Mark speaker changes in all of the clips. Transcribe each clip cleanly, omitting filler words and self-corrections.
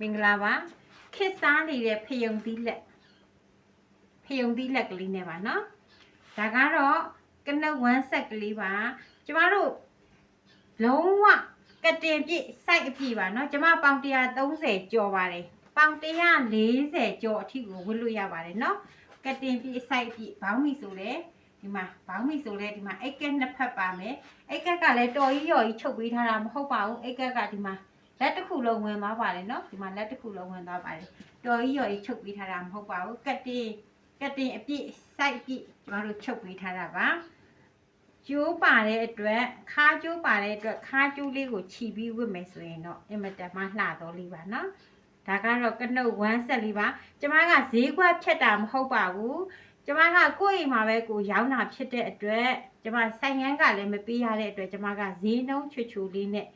Speaker 1: မင်္ဂလာပါခစ်စားနေတဲ့ဖယုံသီးလက်ကလေးနဲ့ပါနော်ဒါကတော့ကနုတ်ဝမ်းဆက်ကလေးပါကျမတို့လုံးဝကတင်ပြည့်စိုက်အပြည့်ပါနော်ကျမပေါင်130ကျော်ပါတယ်ပေါင်140ကျော်အထိကိုဝတ်လို့ရပါတယ်နော်ကတင်ပြည့်စိုက်အပြည့်ဘောင်းမီဆိုလဲဒီမှာဘောင်းမီဆိုလဲဒီမှာအိတ်ကက်နှစ်ဖက်ပါမယ်အိတ်ကက်ကလည်းတော်ကြီးရော်ကြီးချုပ်ပေးထားတာမဟုတ်ပါဘူးအိတ်ကက်ကဒီမှာလက်တစ်ခုလုံးဝင်သွားပါတယ်နော်ဒီမှာလက်တစ်ခုလုံးဝင်သွားပါတယ်တော်ကြီးရော်ကြီးချုပ်ပေးထားတာမဟုတ်ပါဘူးကတင်အပြည့်စိုက်အပြည့်ကျမတို့ချုပ်ပေးထားတာပါကျိုးပါတဲ့အတွက်ခါကျိုးပါတဲ့အတွက်ခါကျိုးလေးကိုခြီပြီးဝတ်မယ်ဆိုရင်တော့အင်မတန်မှလှတော်လေးပါနော်ဒါကတော့ကနုတ်ဝမ်းဆက်လေးပါကျမကဈေးကွက်ဖြတ်တာမဟုတ်ပါဘူးကျမကကိုယ့်အိမ်မှာပဲကိုရောင်းတာဖြစ်တဲ့အတွက်ကျမဆိုင်ငန်းကလည်းမပေးရတဲ့အတွက်ကျမကဈေးနှုန်းချွတ်ချူလေးနဲ့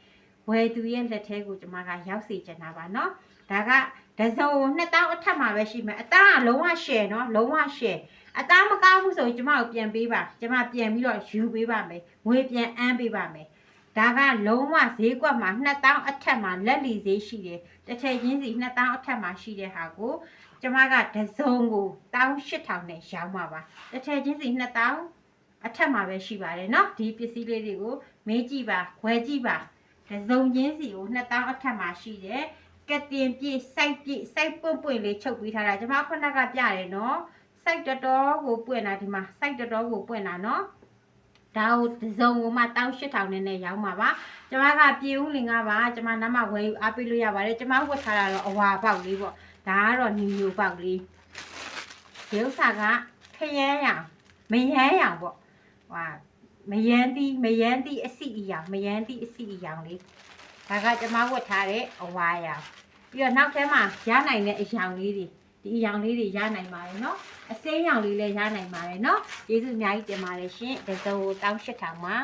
Speaker 1: ဝယ်သူရဲ့လက်ထဲကိုကျမကရောက်စေချင်တာပါနော်ဒါကဒဇုံ2000အထက်မှာပဲရှိမယ်အသားကလုံးဝ share နော်လုံးဝ share အသားမကောင်းဘူးဆိုရင်ကျမကိုပြန်ပေးပါကျမပြန်ပြီးတော့ယူပေးပါမယ်ငွေပြန်အမ်းပေးပါမယ်ဒါကလုံးဝဈေးကွက်မှာ2000အထက်မှာလက်လီဈေးရှိတယ်တစ်ထည်ချင်းစီ2000အထက်မှာရှိတဲ့ဟာကိုကျမကဒဇုံကို18000နဲ့ရောင်းပါပါတစ်ထည်ချင်းစီ2000အထက်မှာပဲရှိပါတယ်เนาะဒီပစ္စည်းလေးတွေကိုမေးကြည့်ပါဝယ်ကြည့်ပါဒဇုံချင်းစီကို2000အထက်မှာရှိတယ်ကတင်ပြည့်စိုက်ပွင့်လေးချုပ်ပေးထားတာကျမခုနကပြတယ်เนาะစိုက်တော်ကိုပွင့်တာဒီမှာစိုက်တော်ကိုပွင့်တာเนาะဒါကိုဒဇုံကိုမှ18000နဲ့ရောင်းပါပါကျမကပြေဦးလင်ကပါကျမနားမှာဝယ်ယူအားပေးလို့ရပါတယ်ကျမဝတ်ထားတာတော့အဝါပေါက်လေးပေါ့ဒါကတော့နီမျိုးပေါက်လေးဒီဥစ္စာကခရမ်းရောင်မယမ်းရောင်ပေါ့ဟာမယမ်းသီးအစီအရောင်မယမ်းသီးအစီအရောင်လေးဒါကကျမဝတ်ထားတဲ့အဝါရောင်ပြီးတော့နောက်ထဲမှာရနိုင်တဲ့အရောင်လေးတွေဒီအရောင်လေးတွေရနိုင်ပါတယ်เนาะအစိမ်းရောင်လေးလည်းရနိုင်ပါတယ်เนาะကျေးဇူးအများကြီးတင်ပါတယ်ရှင်ဒဇုံကို18000ပါ